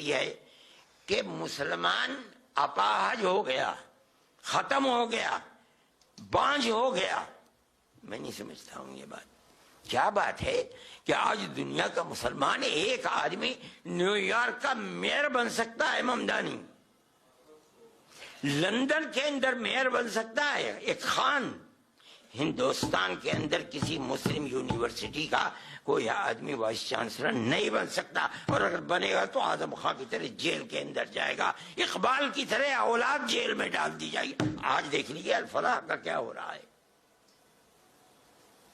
کہتی ہے کہ مسلمان اپاہج ہو گیا، ختم ہو گیا، بانجھ ہو گیا. میں نہیں سمجھتا ہوں یہ بات. کیا بات ہے کہ آج دنیا کا مسلمان ایک آدمی نیو یارک کا میئر بن سکتا ہے، ممدانی لندن کے اندر میئر بن سکتا ہے، ایک خان. ہندوستان کے اندر کسی مسلم یونیورسٹی کا کوئی آدمی وائس چانسلر نہیں بن سکتا، اور اگر بنے گا تو اعظم خان کی طرح جیل کے اندر جائے گا، اقبال کی طرح اولاد جیل میں ڈال دی جائے گی. آج دیکھ لیجیے الفلاح کا کیا ہو رہا ہے،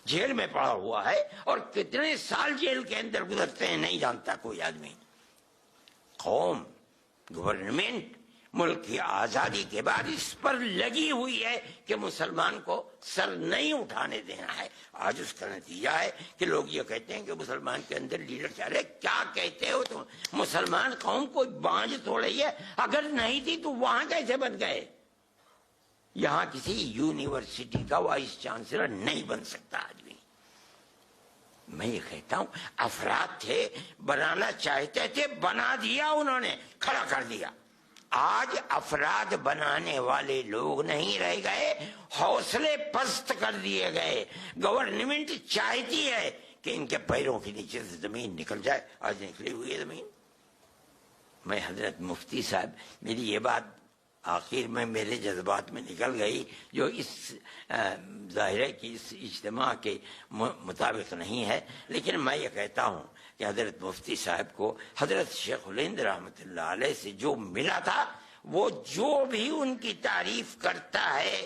جیل میں پڑا ہوا ہے، اور کتنے سال جیل کے اندر گزرتے ہیں نہیں جانتا کوئی آدمی. قوم، گورنمنٹ ملک کی آزادی کے بعد اس پر لگی ہوئی ہے کہ مسلمان کو سر نہیں اٹھانے دینا ہے. آج اس کا نتیجہ ہے کہ لوگ یہ کہتے ہیں کہ مسلمان کے اندر لیڈر چاہ رہے. کیا کہتے ہو تم؟ مسلمان قوم کوئی بانجھ تھوڑی ہے، اگر نہیں تھی تو وہاں کیسے بن گئے؟ یہاں کسی یونیورسٹی کا وائس چانسلر نہیں بن سکتا آدمی. میں یہ کہتا ہوں افراد تھے، بنانا چاہتے تھے، بنا دیا انہوں نے، کھڑا کر دیا. آج افراد بنانے والے لوگ نہیں رہ گئے، حوصلے پست کر دیے گئے. گورنمنٹ چاہتی ہے کہ ان کے پیروں کے نیچے سے زمین نکل جائے. آج نکلی ہوئی ہے زمین. میں حضرت مفتی صاحب، میری یہ بات آخر میں میرے جذبات میں نکل گئی، جو اس ظاہر ہے کہ اس اجتماع کے مطابق نہیں ہے، لیکن میں یہ کہتا ہوں کہ حضرت مفتی صاحب کو حضرت شیخ الہند رحمۃ اللہ علیہ سے جو ملا تھا، وہ جو بھی ان کی تعریف کرتا ہے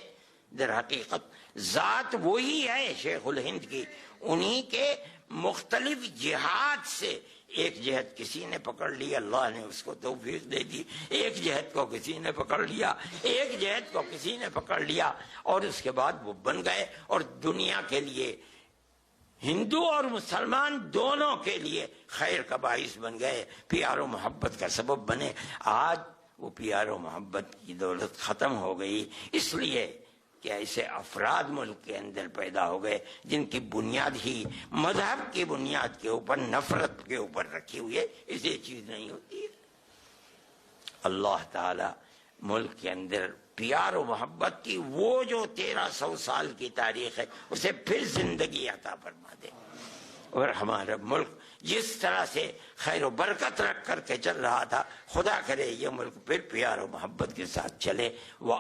در حقیقت ذات وہی ہے شیخ الہند کی. انہی کے مختلف جہاد سے ایک جہت کسی نے پکڑ لی، اللہ نے اس کو توفیق دے دی، ایک جہت کو کسی نے پکڑ لیا، ایک جہت کو کسی نے پکڑ لیا، اور اس کے بعد وہ بن گئے، اور دنیا کے لیے، ہندو اور مسلمان دونوں کے لیے خیر کا باعث بن گئے، پیار و محبت کا سبب بنے. آج وہ پیار و محبت کی دولت ختم ہو گئی، اس لیے کہ ایسے افراد ملک کے اندر پیدا ہو گئے جن کی بنیاد ہی مذہب کی بنیاد کے اوپر، نفرت کے اوپر رکھی ہوئی ہے. اسے چیز نہیں ہوتی ہے. اللہ تعالی ملک کے اندر پیار و محبت کی وہ جو 1300 سال کی تاریخ ہے اسے پھر زندگی عطا فرما دے، اور ہمارا ملک جس طرح سے خیر و برکت رکھ کر کے چل رہا تھا، خدا کرے یہ ملک پھر پیار و محبت کے ساتھ چلے. وہ